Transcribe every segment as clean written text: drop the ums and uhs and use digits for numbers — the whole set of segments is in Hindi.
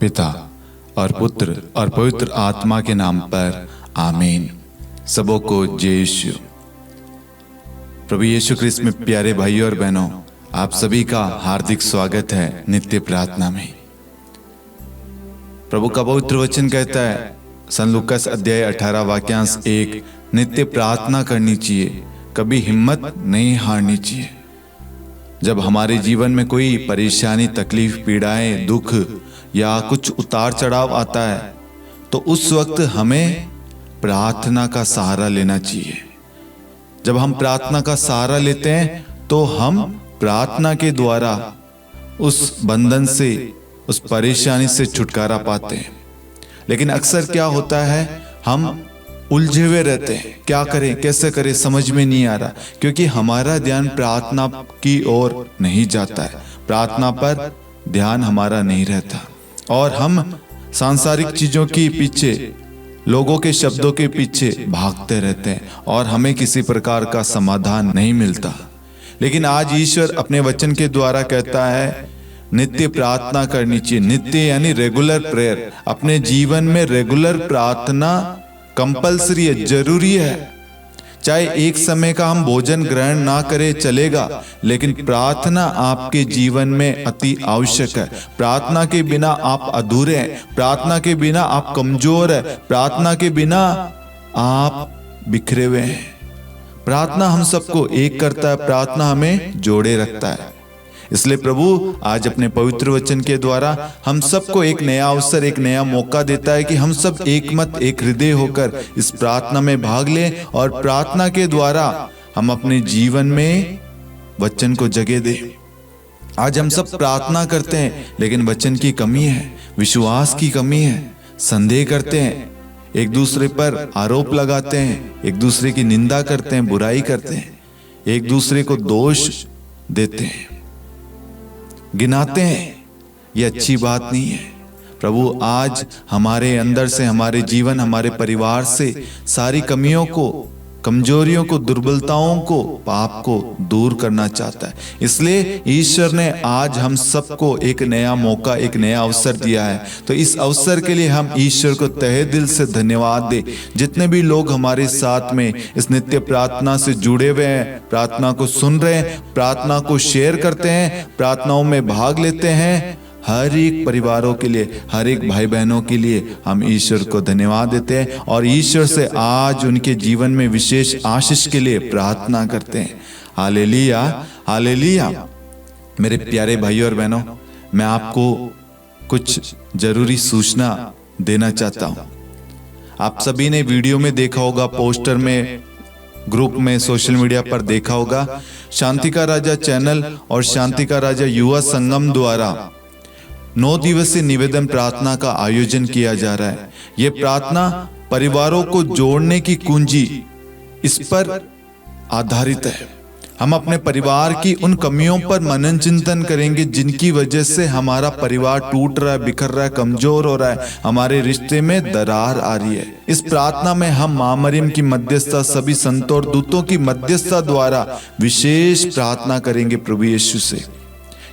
पिता और पुत्र और पवित्र आत्मा के नाम पर आमीन। सबों को जय यीशु। प्रभु यीशु ख्रिस्त में प्यारे भाइयों और बहनों, आप सभी का हार्दिक स्वागत है नित्य प्रार्थना में। प्रभु का पवित्र वचन कहता है सन लूकास अध्याय 18 वाक्यांश 1, नित्य प्रार्थना करनी चाहिए, कभी हिम्मत नहीं हारनी चाहिए। जब हमारे जीवन में कोई परेशानी, तकलीफ, पीड़ाएं, दुख या कुछ उतार चढ़ाव आता है तो उस वक्त हमें प्रार्थना का सहारा लेना चाहिए। जब हम प्रार्थना का सहारा लेते हैं तो हम प्रार्थना के द्वारा उस बंधन से, उस परेशानी से छुटकारा पाते हैं। लेकिन अक्सर क्या होता है, हम उलझे हुए रहते हैं, क्या करें, कैसे करें, समझ में नहीं आ रहा, क्योंकि हमारा ध्यान प्रार्थना की ओर नहीं जाता है, प्रार्थना पर ध्यान हमारा नहीं रहता और हम सांसारिक चीजों के पीछे, लोगों के शब्दों के पीछे भागते रहते हैं और हमें किसी प्रकार का समाधान नहीं मिलता। लेकिन आज ईश्वर अपने वचन के द्वारा कहता है नित्य प्रार्थना करनी चाहिए। नित्य यानी रेगुलर प्रेयर। अपने जीवन में रेगुलर प्रार्थना कंपलसरी है, जरूरी है। चाहे एक समय का हम भोजन ग्रहण ना करें चलेगा, लेकिन प्रार्थना आपके जीवन में अति आवश्यक है। प्रार्थना के बिना आप अधूरे हैं, प्रार्थना के बिना आप कमजोर हैं, प्रार्थना के बिना आप बिखरे हुए हैं। प्रार्थना हम सबको एक करता है, प्रार्थना हमें जोड़े रखता है। इसलिए प्रभु आज अपने पवित्र वचन के द्वारा हम सबको एक नया अवसर, एक नया मौका देता है कि हम सब एक मत, एक हृदय होकर इस प्रार्थना में भाग लें और प्रार्थना के द्वारा हम अपने जीवन में वचन को जगह दें। आज हम सब प्रार्थना करते हैं लेकिन वचन की कमी है, विश्वास की कमी है, संदेह करते हैं, एक दूसरे पर आरोप लगाते हैं, एक दूसरे की निंदा करते हैं, बुराई करते हैं, एक दूसरे को दोष देते हैं, गिनाते हैं। ये अच्छी बात नहीं है। प्रभु आज हमारे अंदर से, हमारे जीवन, हमारे परिवार से सारी कमियों को, कमजोरियों को, दुर्बलताओं को, पाप को दूर करना चाहता है। इसलिए ईश्वर ने आज हम सबको एक नया मौका, एक नया अवसर दिया है। तो इस अवसर के लिए हम ईश्वर को तहे दिल से धन्यवाद दें। जितने भी लोग हमारे साथ में इस नित्य प्रार्थना से जुड़े हुए हैं, प्रार्थना को सुन रहे हैं, प्रार्थना को शेयर करते हैं, प्रार्थनाओं में भाग लेते हैं, हर एक परिवारों के लिए, हर एक भाई बहनों के लिए हम ईश्वर को धन्यवाद देते हैं और ईश्वर से आज उनके जीवन में विशेष आशीष के लिए प्रार्थना करते हैं। Hallelujah, hallelujah. मेरे प्यारे भाइयों और बहनों, मैं आपको कुछ जरूरी सूचना देना चाहता हूं। आप सभी ने वीडियो में देखा होगा, पोस्टर में, ग्रुप में, सोशल मीडिया पर देखा होगा, शांति का राजा चैनल और शांति का राजा युवा संगम द्वारा 9 दिवसीय निवेदन प्रार्थना का आयोजन किया जा रहा है। यह प्रार्थना परिवारों को जोड़ने की कुंजी, इस पर आधारित है। हम अपने परिवार की उन कमियों पर मनन चिंतन करेंगे जिनकी वजह से हमारा परिवार टूट रहा है, बिखर रहा है, कमजोर हो रहा है, हमारे रिश्ते में दरार आ रही है। इस प्रार्थना में हम मां मरियम की मध्यस्थता, सभी संतों और दूतों की मध्यस्थता द्वारा विशेष प्रार्थना करेंगे प्रभु यीशु से।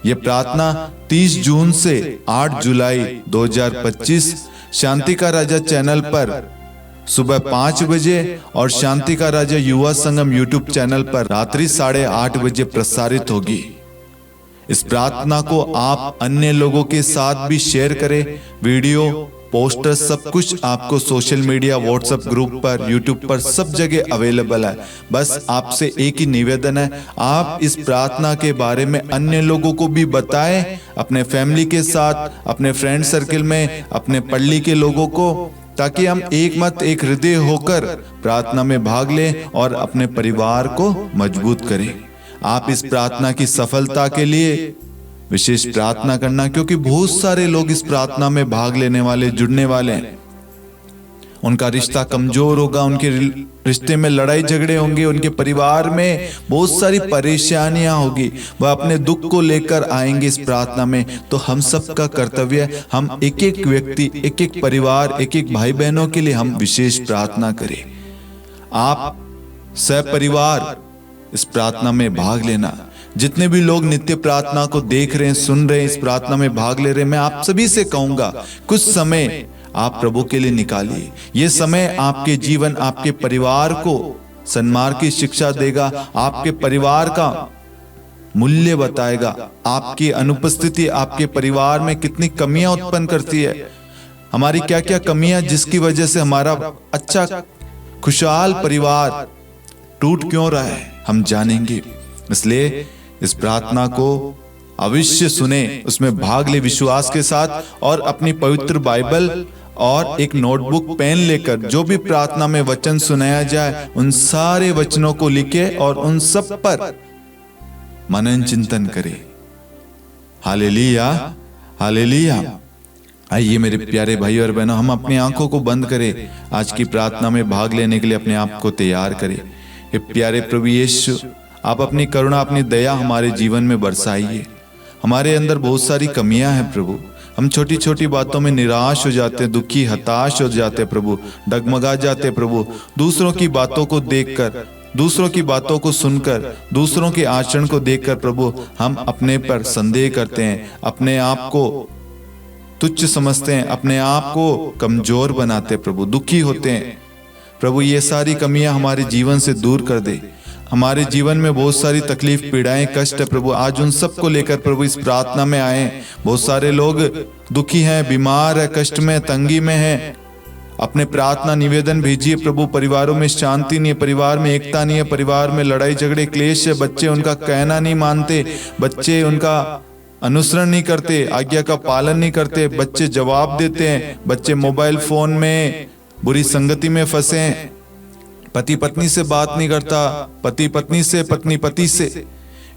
यह प्रार्थना 30 जून से 8 जुलाई 2025 शांति का राजा चैनल पर सुबह 5 बजे और शांति का राजा युवा संगम यूट्यूब चैनल पर रात्रि 8:30 बजे प्रसारित होगी। इस प्रार्थना को आप अन्य लोगों के साथ भी शेयर करें। वीडियो, पोस्टर, सब कुछ आपको सोशल मीडिया, व्हाट्सएप ग्रुप पर, यूट्यूब पर, सब जगह अवेलेबल है। बस आपसे एक ही निवेदन है, आप इस प्रार्थना के बारे में अन्य लोगों को भी बताएं, अपने फैमिली के साथ, अपने फ्रेंड सर्किल में, अपने पल्ली के लोगों को, ताकि हम एक मत, एक हृदय होकर प्रार्थना में भाग लें और अपने परिवार को मजबूत करें। आप इस प्रार्थना की सफलता के लिए विशेष प्रार्थना करना, क्योंकि बहुत सारे लोग इस प्रार्थना में भाग लेने वाले, जुड़ने वाले हैं। उनका रिश्ता कमजोर होगा, उनके रिश्ते में लड़ाई झगड़े होंगे, उनके परिवार में बहुत सारी परेशानियां होगी, वह अपने दुख को लेकर आएंगे इस प्रार्थना में। तो हम सबका कर्तव्य है, हम एक एक व्यक्ति, एक एक परिवार, एक एक भाई बहनों के लिए हम विशेष प्रार्थना करें। आप सपरिवार इस प्रार्थना में भाग लेना। जितने भी लोग नित्य प्रार्थना को देख रहे हैं, सुन रहे हैं, इस प्रार्थना में भाग ले रहे हैं, मैं आप सभी से कहूंगा कुछ समय आप प्रभु के लिए निकालिए। ये समय आपके जीवन, आपके परिवार को सन्मार्ग की शिक्षा देगा, आपके परिवार का मूल्य बताएगा। आपकी अनुपस्थिति आपके परिवार में कितनी कमियां उत्पन्न करती है, हमारी क्या क्या कमियां, जिसकी वजह से हमारा अच्छा खुशहाल परिवार टूट क्यों रहा है, हम जानेंगे। इसलिए इस प्रार्थना को अवश्य सुने, उसमें भाग ले विश्वास के साथ, और अपनी पवित्र बाइबल और एक नोटबुक पेन लेकर जो भी प्रार्थना में वचन सुनाया जाए उन सारे वचनों को लिखे और उन सब पर मनन चिंतन करे। Hallelujah, hallelujah. आइए मेरे प्यारे भाई और बहनों, हम अपनी आंखों को बंद करें, आज की प्रार्थना में भाग लेने के लिए अपने आप को तैयार करें। हे प्यारे प्रभु यीशु, आप अपनी करुणा, अपनी दया हमारे जीवन में बरसाइए। हमारे अंदर बहुत सारी कमियां हैं प्रभु, हम छोटी छोटी बातों में निराश हो जाते हैं, दुखी, हताश हो जाते हैं प्रभु, डगमगा जाते हैं प्रभु। दूसरों की बातों को देखकर, दूसरों की बातों को सुनकर, दूसरों के आचरण को देखकर प्रभु हम अपने पर संदेह करते हैं, अपने आप को तुच्छ समझते हैं, अपने आप को कमजोर बनाते हैं प्रभु, दुखी होते हैं प्रभु। ये सारी कमियां हमारे जीवन से दूर कर दे। हमारे जीवन में बहुत सारी तकलीफ, पीड़ाएं, कष्ट है प्रभु, आज उन सब को लेकर प्रभु इस प्रार्थना में आए। बहुत सारे लोग दुखी हैं, बीमार है, कष्ट में, तंगी में हैं। अपने प्रार्थना निवेदन भेजिए प्रभु। परिवारों में शांति नहीं है, परिवार में एकता नहीं है, परिवार में लड़ाई झगड़े क्लेश है, बच्चे उनका कहना नहीं मानते, बच्चे उनका अनुसरण नहीं करते, आज्ञा का पालन नहीं करते, बच्चे जवाब देते हैं, बच्चे मोबाइल फोन में बुरी संगति में फंसे हैं, पति पत्नी से बात नहीं करता, पति पत्नी से, पत्नी पति से,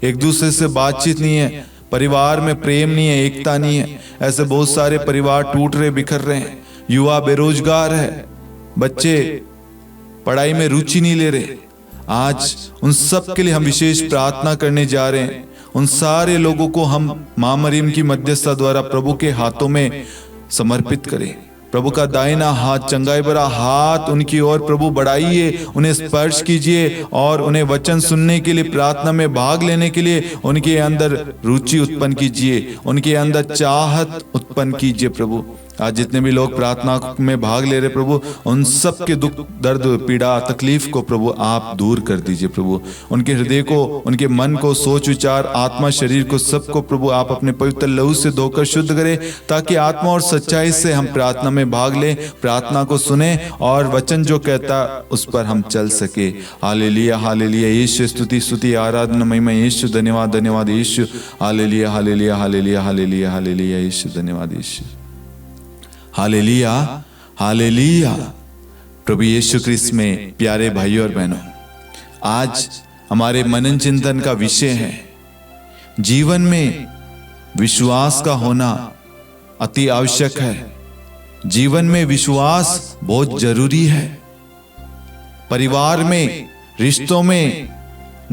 एक दूसरे से बातचीत नहीं है, परिवार में प्रेम नहीं है, एकता नहीं है। ऐसे बहुत सारे परिवार टूट रहे, बिखर रहे हैं। युवा बेरोजगार है, बच्चे पढ़ाई में रुचि नहीं ले रहे। आज उन सब के लिए हम विशेष प्रार्थना करने जा रहे हैं। उन सारे लोगों को हम मां मरियम की मध्यस्थता द्वारा प्रभु के हाथों में समर्पित करें। प्रभु का दाहिना हाथ, चंगाई भरा हाथ उनकी ओर प्रभु बढ़ाइए, उन्हें स्पर्श कीजिए और उन्हें वचन सुनने के लिए, प्रार्थना में भाग लेने के लिए उनके अंदर रुचि उत्पन्न कीजिए, उनके अंदर चाहत उत्पन्न कीजिए प्रभु। आज जितने भी लोग प्रार्थना में भाग ले रहे प्रभु, उन सब के दुख, दर्द, पीड़ा, तकलीफ को प्रभु आप दूर कर दीजिए प्रभु। उनके हृदय को, उनके मन को, सोच विचार, आत्मा, शरीर को, सबको प्रभु आप अपने पवित्र लहू से धोकर शुद्ध करें, ताकि आत्मा और सच्चाई से हम प्रार्थना में भाग लें, प्रार्थना को सुने और वचन जो कहता उस पर हम चल सके। Hallelujah, hallelujah. यीशु स्तुति, स्तुति, आराधना, महिमा। यीशु धन्यवाद, धन्यवाद Yeshu. Hallelujah, hallelujah, hallelujah, hallelujah, hallelujah Yeshu, धन्यवाद यीशु। Hallelujah, hallelujah. प्रभु यीशु क्रिस्त में प्यारे भाइयों और बहनों, आज हमारे मनन चिंतन का विषय है जीवन में विश्वास का होना अति आवश्यक है। जीवन में विश्वास बहुत जरूरी है। परिवार में, रिश्तों में,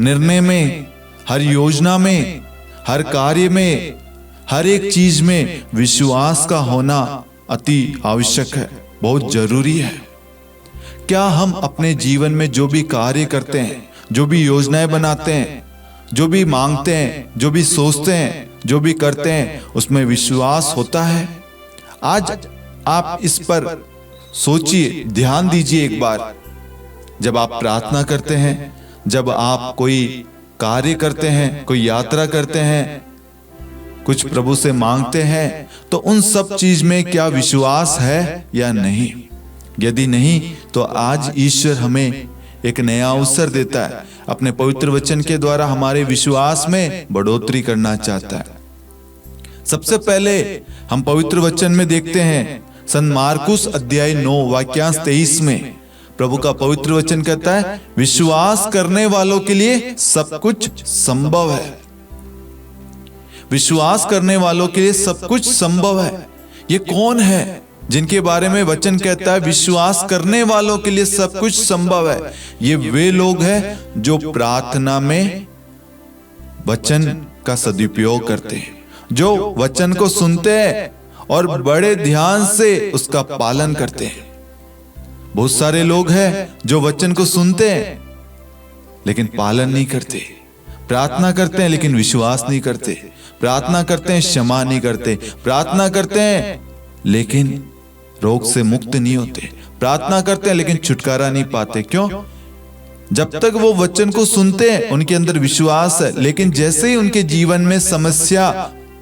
निर्णय में, हर योजना में, हर कार्य में, हर एक चीज में विश्वास का होना अति आवश्यक है, बहुत जरूरी है। क्या हम अपने जीवन में जो भी कार्य करते हैं, जो भी योजनाएं बनाते हैं, जो भी मांगते हैं, जो भी सोचते हैं, जो भी करते हैं, उसमें विश्वास होता है? आज आप इस पर सोचिए, ध्यान दीजिए एक बार। जब आप प्रार्थना करते हैं, जब आप कोई कार्य करते हैं, कोई यात्रा करते हैं, कुछ प्रभु से मांगते हैं, तो उन सब चीज में क्या विश्वास है या नहीं? यदि नहीं, तो आज ईश्वर हमें एक नया अवसर देता है, अपने पवित्र वचन के द्वारा हमारे विश्वास में बढ़ोतरी करना चाहता है। सबसे पहले हम पवित्र वचन में देखते हैं, संत मार्कुस अध्याय 9 वाक्यांश 23 में प्रभु का पवित्र वचन कहता है, विश्वास करने वालों के लिए सब कुछ संभव है। विश्वास करने वालों के लिए सब कुछ संभव है। ये कौन है जिनके बारे में वचन कहता है विश्वास करने वालों के लिए सब कुछ संभव है? ये वे लोग हैं जो प्रार्थना में वचन का सदुपयोग करते हैं, जो वचन को सुनते हैं और बड़े ध्यान से उसका पालन करते हैं। बहुत सारे लोग हैं जो वचन को सुनते हैं लेकिन पालन नहीं करते। प्रार्थना करते हैं लेकिन विश्वास नहीं करते। प्रार्थना करते हैं, क्षमा नहीं करते। प्रार्थना करते हैं लेकिन रोग से मुक्त नहीं होते। प्रार्थना करते हैं लेकिन छुटकारा नहीं पाते। क्यों? जब तक वो वचन को सुनते हैं उनके अंदर विश्वास है, लेकिन जैसे ही उनके जीवन में समस्या,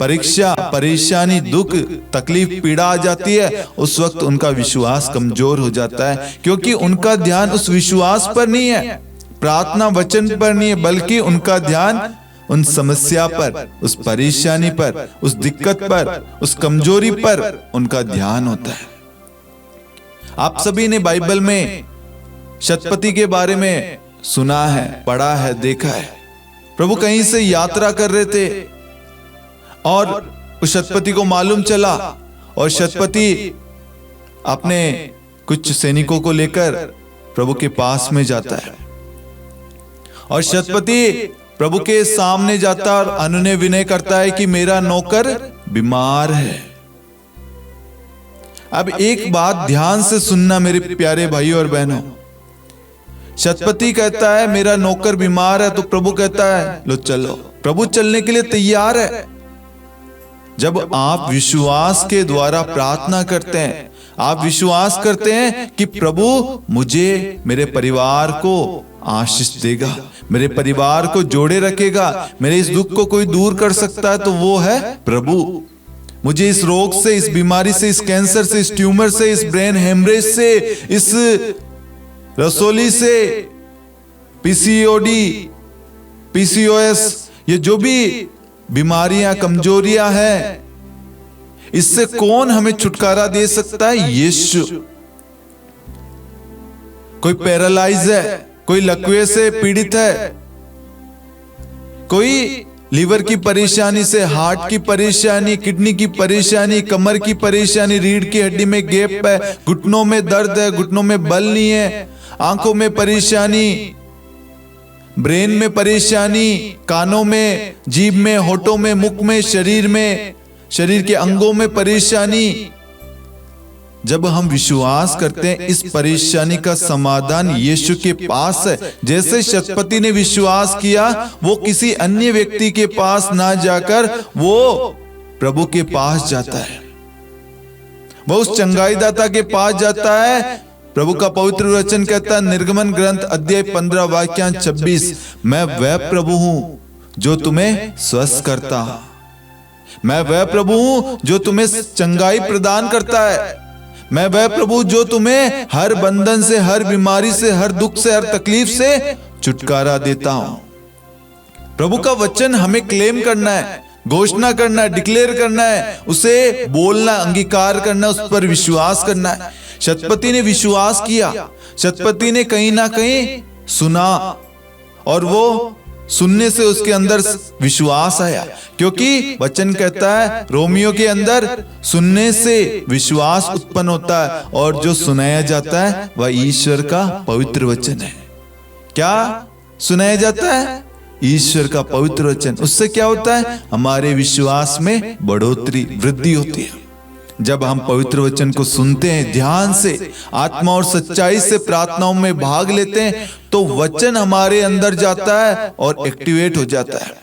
परीक्षा, परेशानी, दुख, तकलीफ, पीड़ा आ जाती है, उस वक्त उनका विश्वास कमजोर हो जाता है, क्योंकि उनका ध्यान उस विश्वास पर नहीं है, प्रार्थना वचन पर नहीं है, बल्कि उनका ध्यान उन समस्या पर, उस परेशानी पर, उस दिक्कत पर, उस कमजोरी पर उनका ध्यान होता है। आप सभी ने बाइबल में शतपति के बारे में सुना है, पढ़ा है, देखा है। प्रभु कहीं से यात्रा कर रहे थे और उस शतपति को मालूम चला, और शतपति अपने कुछ सैनिकों को लेकर प्रभु के पास में जाता है, और शतपति प्रभु के सामने जाता और अनुनय विनय करता है कि मेरा नौकर बीमार है। अब एक बात ध्यान से सुनना मेरे प्यारे भाइयों और बहनों। शतपति कहता है मेरा नौकर बीमार है, तो प्रभु कहता है लो चलो। प्रभु चलने के लिए तैयार है। जब आप विश्वास के द्वारा प्रार्थना करते हैं, आप विश्वास करते हैं कि प्रभु मुझे, मेरे परिवार को आशीष देगा, मेरे परिवार को जोड़े रखेगा, मेरे इस दुख को कोई दूर कर सकता है तो वो है प्रभु। मुझे इस रोग से, इस बीमारी से, इस कैंसर से, इस ट्यूमर से, इस ब्रेन हेमरेज से, इस रसोली से, पीसीओडी, पीसीओएस, ये जो भी बीमारियां, कमजोरियां हैं, इससे कौन हमें छुटकारा दे सकता है? यीशु। कोई पैरालाइज है, कोई लकवे से पीड़ित है, कोई लीवर की परेशानी से, हार्ट की परेशानी, किडनी की परेशानी, कमर की परेशानी, रीढ़ की हड्डी में गैप है, घुटनों में दर्द है, घुटनों में बल नहीं है, आंखों में परेशानी, ब्रेन में परेशानी, कानों में, जीभ में, होठों में, मुख में, शरीर में, शरीर के अंगों में परेशानी। जब हम विश्वास करते हैं इस परेशानी का समाधान यीशु के पास है, जैसे शतपति ने विश्वास किया, वो किसी अन्य व्यक्ति के पास ना जाकर वो प्रभु के पास जाता है, वो उस चंगाईदाता के पास जाता है। प्रभु का पवित्र वचन कहता है, निर्गमन ग्रंथ अध्याय 15 वाक्यांश 26, मैं वह प्रभु हूं जो तुम्हें स्वस्थ करता, मैं वह प्रभु हूं जो तुम्हें चंगाई प्रदान करता है, मैं वह प्रभु जो तुम्हें हर बंधन से, हर बीमारी से, हर दुख से, हर तकलीफ से छुटकारा देता हूं। प्रभु का वचन हमें क्लेम करना है, घोषणा करना है, डिक्लेयर करना है, उसे बोलना, अंगीकार करना, उस पर विश्वास करना है। शतपति ने विश्वास किया, शतपति ने कहीं ना कहीं सुना, और वो सुनने से उसके अंदर विश्वास आया, क्योंकि वचन कहता है रोमियो के अंदर सुनने से विश्वास उत्पन्न होता है, और जो सुनाया जाता है वह ईश्वर का पवित्र वचन है। क्या सुनाया जाता है? ईश्वर का पवित्र वचन। उससे क्या होता है? हमारे विश्वास में बढ़ोतरी, वृद्धि होती है। जब हम पवित्र वचन को सुनते हैं, ध्यान से, आत्मा और सच्चाई से प्रार्थनाओं में भाग लेते हैं, तो वचन हमारे अंदर जाता है और एक्टिवेट हो जाता है।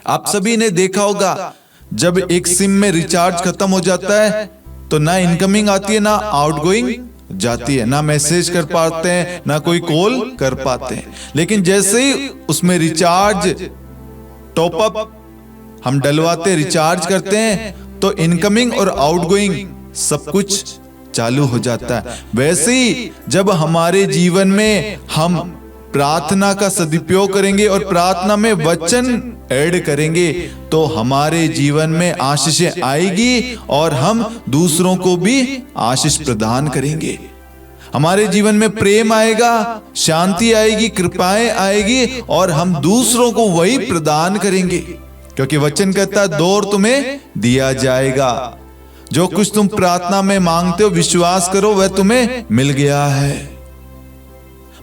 आप सभी ने देखा होगा, जब एक सिम में रिचार्ज खत्म हो जाता है तो ना इनकमिंग आती है, ना आउटगोइंग जाती है, ना मैसेज कर पाते हैं, ना कोई कॉल कर पाते हैं। लेकिन जैसे ही उसमें रिचार्ज टॉप अप हम डलवाते, रिचार्ज करते हैं, तो इनकमिंग और आउटगोइंग सब कुछ चालू हो जाता है। वैसे ही जब हमारे जीवन में हम प्रार्थना का सदुपयोग करेंगे और प्रार्थना में वचन ऐड करेंगे, तो हमारे जीवन में आशीषें आएगी और हम दूसरों को भी आशीष प्रदान करेंगे। हमारे जीवन में प्रेम आएगा, शांति आएगी, कृपाएं आएगी, और हम दूसरों को वही प्रदान करेंगे, क्योंकि वचन कहता है दो और तुम्हें दिया जाएगा। जो कुछ तुम प्रार्थना में मांगते हो, विश्वास करो वह तुम्हें मिल गया है।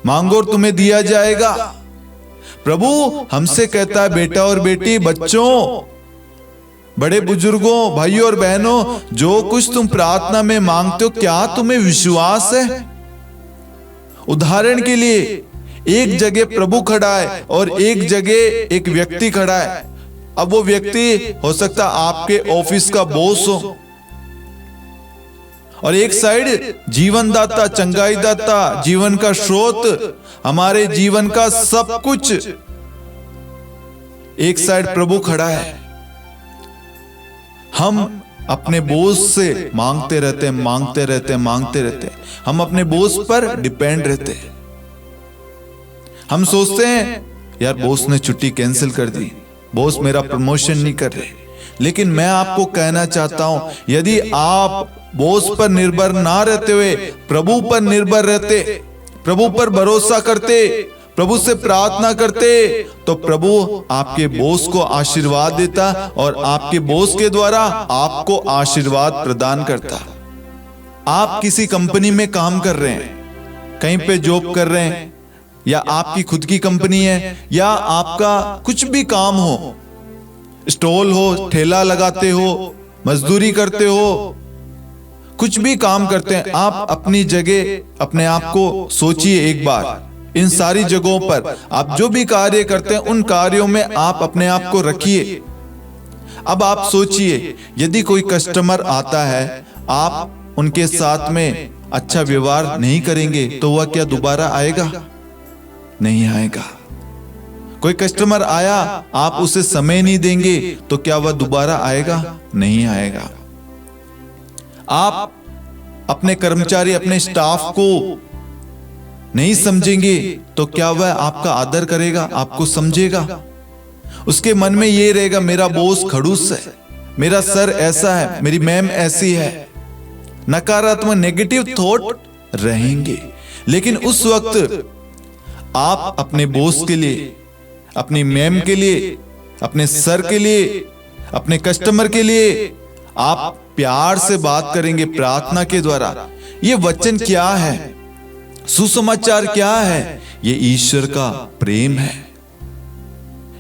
मांगो और तुम्हें दिया जाएगा। प्रभु हमसे कहता है, बेटा और बेटी, बच्चों, बड़े बुजुर्गों, भाइयों और बहनों, जो कुछ तुम प्रार्थना में मांगते हो, क्या तुम्हें विश्वास है? उदाहरण के लिए एक जगह प्रभु खड़ा है और एक जगह एक व्यक्ति खड़ा है। अब वो व्यक्ति हो सकता आपके ऑफिस का बॉस हो, और एक साइड जीवनदाता, चंगाईदाता, जीवन का स्रोत, हमारे जीवन का सब कुछ, एक साइड प्रभु खड़ा है। हम अपने बॉस से मांगते रहते हैं, मांगते रहते हैं, मांगते रहते हैं। हम अपने बॉस पर डिपेंड रहते हैं। हम सोचते हैं यार बॉस ने छुट्टी कैंसिल कर दी, बॉस मेरा प्रमोशन नहीं कर रहे। लेकिन मैं आपको कहना चाहता हूं, यदि आप बॉस पर निर्भर ना रहते हुए प्रभु पर निर्भर रहते, प्रभु पर भरोसा करते, प्रभु से प्रार्थना करते, तो प्रभु आपके बॉस को आशीर्वाद देता और आपके बॉस के द्वारा आपको आशीर्वाद प्रदान करता। आप किसी कंपनी में काम कर रहे हैं, कहीं पे जॉब कर रहे हैं, या आपकी खुद की कंपनी है, या आपका कुछ भी काम हो, स्टॉल हो, ठेला लगाते हो, मजदूरी करते हो, कुछ भी काम करते हैं, आप अपनी जगह अपने आप को सोचिए एक बार। इन सारी जगहों पर आप जो भी कार्य करते हैं, उन कार्यों में आप अपने आप को रखिए। अब आप सोचिए, यदि कोई कस्टमर आता है, आप उनके साथ में अच्छा व्यवहार नहीं करेंगे तो वह क्या दोबारा आएगा? नहीं आएगा। कोई कस्टमर आया, आप उसे समय नहीं देंगे तो क्या वह दोबारा आएगा? नहीं आएगा। आप अपने कर्मचारी, अपने स्टाफ को नहीं समझेंगे तो क्या वह आपका आदर करेगा, आपको समझेगा? उसके मन में ये रहेगा मेरा बॉस खड़ूस है, मेरा सर ऐसा है, मेरी मैम ऐसी है। नकारात्मक नेगेटिव थॉट रहेंगे। लेकिन उस वक्त आप अपने बॉस के लिए, अपनी मैम के लिए, अपने सर के लिए, अपने कस्टमर के लिए आप प्यार से बात करेंगे, प्रार्थना के द्वारा। ये वचन क्या है? सुसमाचार क्या है? ये ईश्वर का प्रेम है।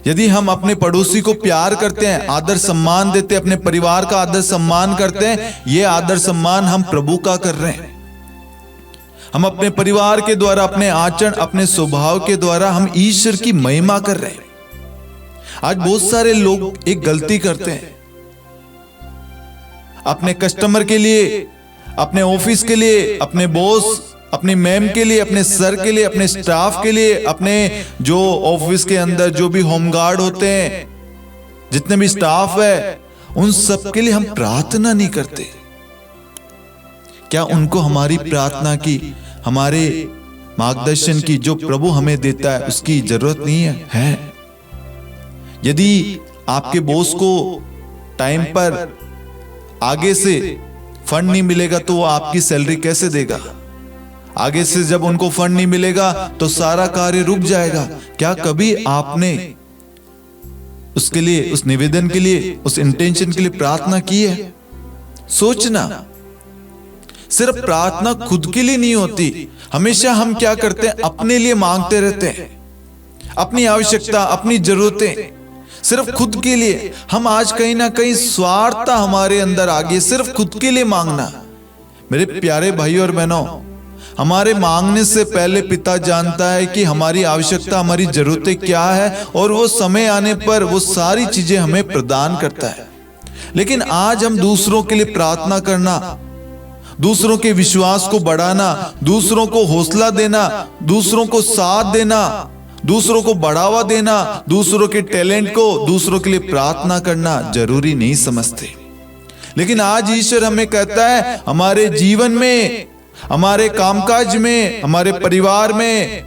यदि हम अपने पड़ोसी को प्यार करते हैं, आदर सम्मान देते हैं, अपने परिवार का आदर सम्मान करते हैं, ये आदर सम्मान हम प्रभु का कर रहे हैं। हम अपने परिवार के द्वारा, अपने आचरण, अपने स्वभाव के द्वारा हम ईश्वर की महिमा कर रहे हैं। आज बहुत सारे लोग एक गलती करते हैं, अपने कस्टमर के लिए, अपने ऑफिस के लिए, अपने बॉस, अपनी मैम के लिए, अपने सर के लिए, अपने स्टाफ के लिए, अपने जो ऑफिस के अंदर जो भी होमगार्ड होते हैं, जितने भी स्टाफ है, उन सब के लिए हम प्रार्थना नहीं करते। क्या उनको हमारी प्रार्थना की, हमारे मार्गदर्शन की जो प्रभु हमें देता है उसकी जरूरत नहीं है? यदि आपके बॉस को टाइम पर आगे से फंड नहीं मिलेगा तो वो आपकी सैलरी कैसे देगा? आगे से जब उनको फंड नहीं मिलेगा तो सारा कार्य रुक जाएगा। क्या कभी आपने उसके लिए, उस निवेदन के लिए, उस इंटेंशन के लिए प्रार्थना की है? सोचना। सिर्फ प्रार्थना खुद के लिए नहीं होती। हमेशा हम क्या करते हैं? अपने लिए मांगते रहते हैं, अपनी आवश्यकता, अपनी जरूरतें, सिर्फ खुद के लिए। हम आज कहीं ना कहीं स्वार्थ हमारे अंदर आ गई, सिर्फ खुद के लिए मांगना। मेरे प्यारे भाई और बहनों, हमारे मांगने से पहले पिता जानता है कि हमारी आवश्यकता, हमारी जरूरतें क्या है, और वो समय आने पर वो सारी चीजें हमें प्रदान करता है। लेकिन आज हम दूसरों के लिए प्रार्थना करना, दूसरों के विश्वास को बढ़ाना, दूसरों को हौसला देना, दूसरों को साथ देना, दूसरों को बढ़ावा देना, दूसरों के टैलेंट को, दूसरों के लिए प्रार्थना करना जरूरी नहीं समझते। लेकिन आज ईश्वर हमें कहता है, हमारे जीवन में, हमारे कामकाज में, हमारे परिवार में,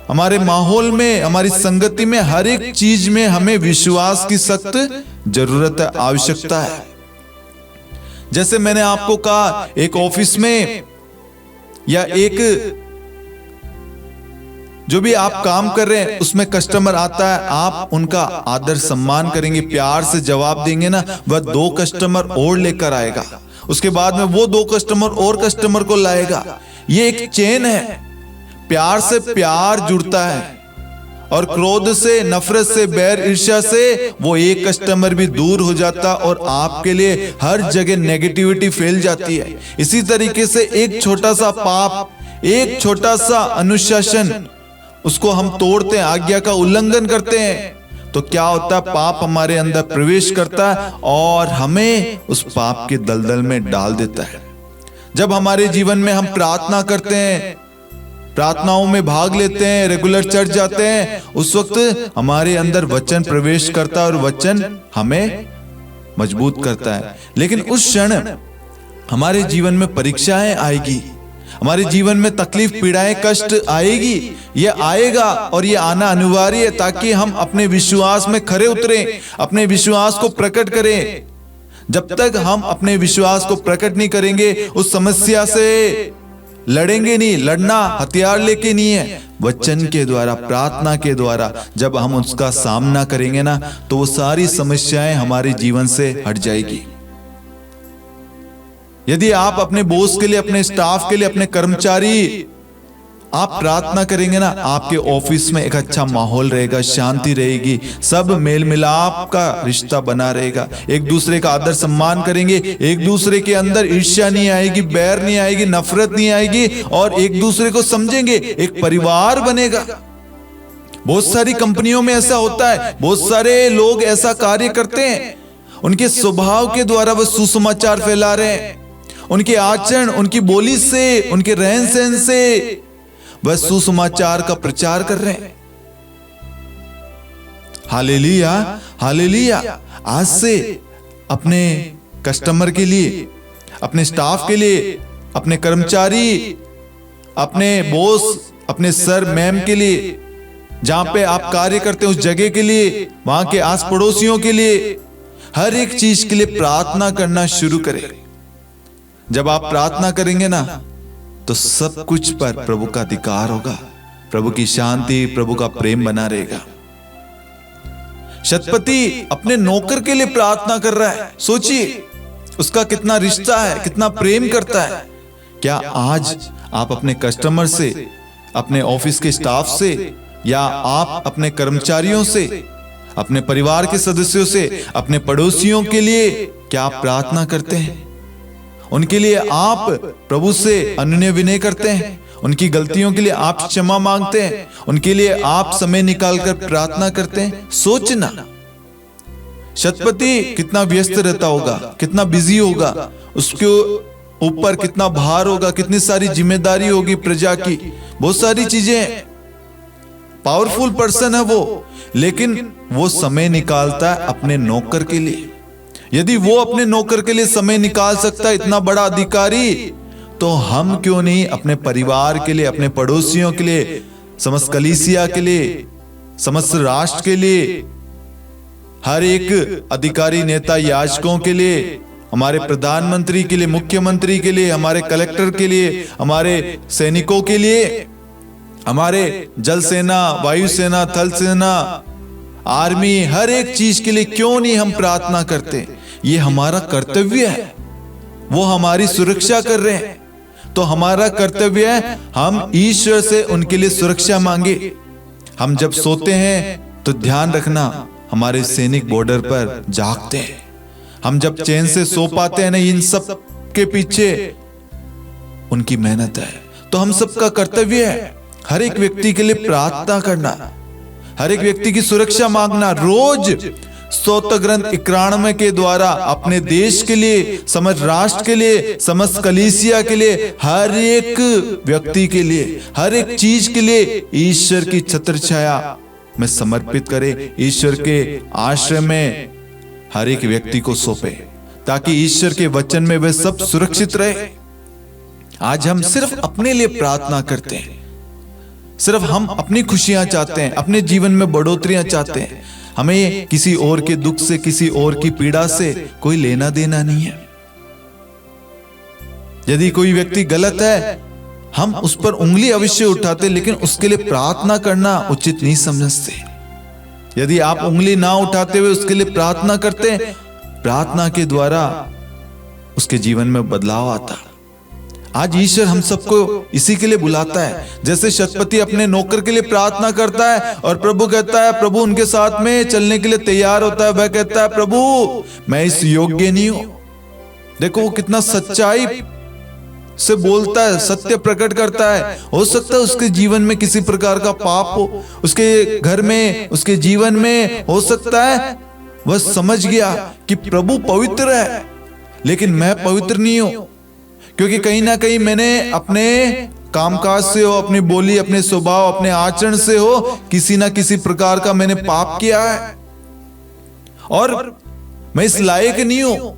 हमारे माहौल में, हमारी संगति में, हर एक चीज में हमें विश्वास की सख्त जरूरत है, आवश्यकता है। जैसे मैंने आपको कहा, एक ऑफिस में या एक जो भी आप काम कर रहे हैं उसमें कस्टमर आता है, आप उनका आदर सम्मान करेंगे, प्यार से जवाब देंगे ना, वह 2 कस्टमर और लेकर आएगा, उसके बाद में वो 2 कस्टमर और कस्टमर को लाएगा। ये एक चेन है। प्यार से प्यार जुड़ता है और क्रोध से, नफरत से, बैर, ईर्ष्या से वो एक कस्टमर भी दूर हो जाता और आपके लिए हर जगह नेगेटिविटी फैल जाती है। इसी तरीके से एक छोटा सा पाप, एक छोटा सा अनुशासन उसको हम तोड़ते हैं, आज्ञा का उल्लंघन करते हैं, तो क्या होता है, पाप हमारे अंदर प्रवेश करता है और हमें उस पाप के दलदल में डाल देता है। जब हमारे जीवन में हम प्रार्थना करते हैं, प्रार्थनाओं में भाग लेते हैं, रेगुलर चर्च जाते हैं, उस वक्त हमारे अंदर वचन प्रवेश करता है और वचन हमें मजबूत करता है। लेकिन उस क्षण हमारे जीवन में परीक्षाएं आएगी, हमारे जीवन में तकलीफ, पीड़ाएं, कष्ट आएगी, ये आएगा और ये आना अनिवार्य है ताकि हम अपने विश्वास में खरे उतरें, अपने विश्वास को प्रकट करें। जब तक हम अपने विश्वास को प्रकट नहीं करेंगे, उस समस्या से लड़ेंगे नहीं। लड़ना हथियार लेके नहीं है, वचन के द्वारा, प्रार्थना के द्वारा जब हम उसका सामना करेंगे ना, तो वो सारी समस्याएं हमारे जीवन से हट जाएगी। यदि आप अपने बॉस के लिए, अपने स्टाफ के लिए, अपने कर्मचारी आप प्रार्थना करेंगे ना, आपके ऑफिस में एक अच्छा माहौल रहेगा, शांति रहेगी, सब मेल मिलाप का रिश्ता बना रहेगा, एक दूसरे का आदर सम्मान करेंगे, एक दूसरे के अंदर ईर्ष्या नहीं आएगी, बैर नहीं आएगी, नफरत नहीं आएगी और एक दूसरे को समझेंगे, एक परिवार बनेगा। बहुत सारी कंपनियों में ऐसा होता है, बहुत सारे लोग ऐसा कार्य करते हैं, उनके स्वभाव के द्वारा वो सुसमाचार फैला रहे हैं, उनके आचरण, उनकी बोली से, उनके रहन सहन से वह सुसमाचार का प्रचार कर रहे हैं। Hallelujah, hallelujah. आज से अपने कस्टमर के लिए, अपने स्टाफ के लिए, अपने कर्मचारी, अपने बॉस, अपने सर मैम के लिए, जहां पे आप कार्य करते हैं उस जगह के लिए, वहां के आस पड़ोसियों के लिए, हर एक चीज के लिए प्रार्थना करना शुरू करें। जब आप प्रार्थना करेंगे ना, तो सब कुछ पर प्रभु का अधिकार होगा, प्रभु की शांति, प्रभु का प्रेम बना रहेगा। शतपति अपने नौकर के लिए प्रार्थना कर रहा है, सोचिए उसका कितना रिश्ता है, कितना प्रेम करता है। क्या आज आप अपने कस्टमर से, अपने ऑफिस के स्टाफ से, या आप अपने कर्मचारियों से, अपने परिवार के सदस्यों से, अपने पड़ोसियों के लिए क्या आप प्रार्थना करते हैं? उनके लिए आप प्रभु से अनुनय विनय करते हैं, उनकी गलतियों के लिए आप क्षमा मांगते हैं, उनके लिए आप समय निकालकर प्रार्थना करते हैं। सोचना, शतपति कितना व्यस्त रहता होगा, कितना बिजी होगा, उसके ऊपर कितना भार होगा, कितनी सारी जिम्मेदारी होगी प्रजा की, बहुत सारी चीजें, पावरफुल पर्सन है वो, लेकिन वो समय निकालता है अपने नौकर के लिए। यदि वो अपने नौकर के लिए समय निकाल सकता है, इतना बड़ा अधिकारी, तो हम क्यों नहीं अपने परिवार के लिए, अपने पड़ोसियों के लिए, समस्त कलीसिया के लिए, समस्त राष्ट्र के लिए, हर एक अधिकारी, नेता, याजकों के लिए, हमारे प्रधानमंत्री के लिए, मुख्यमंत्री के लिए, हमारे कलेक्टर के लिए, हमारे सैनिकों के लिए, हमारे जल सेना, वायु सेना, थल सेना, आर्मी, हर एक चीज के लिए क्यों नहीं हम प्रार्थना करते? ये हमारा कर्तव्य है, वो हमारी सुरक्षा कर रहे हैं, तो हमारा कर्तव्य है हम ईश्वर से उनके लिए सुरक्षा मांगे। हम जब सोते हैं तो ध्यान रखना, हमारे सैनिक बॉर्डर पर जागते हैं। हम जब चैन से सो पाते हैं ना, इन सब के पीछे उनकी मेहनत है। तो हम सबका कर्तव्य है हर एक व्यक्ति के लिए प्रार्थना करना, हर एक व्यक्ति की सुरक्षा मांगना। रोज स्तोत्र ग्रंथ 91 के द्वारा अपने देश के लिए, समस्त राष्ट्र के लिए, समस्त कलीसिया के लिए, हर एक व्यक्ति के लिए, हर एक चीज के लिए ईश्वर की छत्र छाया में समर्पित करे, ईश्वर के आश्रय में हर एक व्यक्ति को सौंपे, ताकि ईश्वर के वचन में वे सब सुरक्षित रहे। आज हम सिर्फ अपने लिए प्रार्थना करते हैं, सिर्फ हम अपनी खुशियां चाहते हैं, अपने जीवन में बढ़ोतरियां चाहते हैं। हमें किसी और के दुख से, किसी और की पीड़ा से कोई लेना देना नहीं है। यदि कोई व्यक्ति गलत है, हम उस पर उंगली अवश्य उठाते, लेकिन उसके लिए प्रार्थना करना उचित नहीं समझते। यदि आप उंगली ना उठाते हुए उसके लिए प्रार्थना करते, प्रार्थना के द्वारा उसके जीवन में बदलाव आता। आज ईश्वर हम सबको इसी के लिए बुलाता है। जैसे शतपति अपने नौकर के लिए प्रार्थना करता है और प्रभु कहता है, प्रभु उनके साथ में चलने के लिए तैयार होता है। वह कहता है, प्रभु मैं इस योग्य नहीं हूं। देखो वो कितना सच्चाई से बोलता है, सत्य प्रकट करता है। हो सकता है उसके जीवन में किसी प्रकार का पाप हो, उसके घर में, उसके जीवन में हो सकता है वह समझ गया कि प्रभु पवित्र है, लेकिन मैं पवित्र नहीं हूं, क्योंकि कहीं ना कहीं मैंने अपने कामकाज से हो, अपनी बोली, अपने स्वभाव, अपने आचरण से हो, किसी ना किसी प्रकार का मैंने पाप किया है और मैं इस लायक नहीं हूं।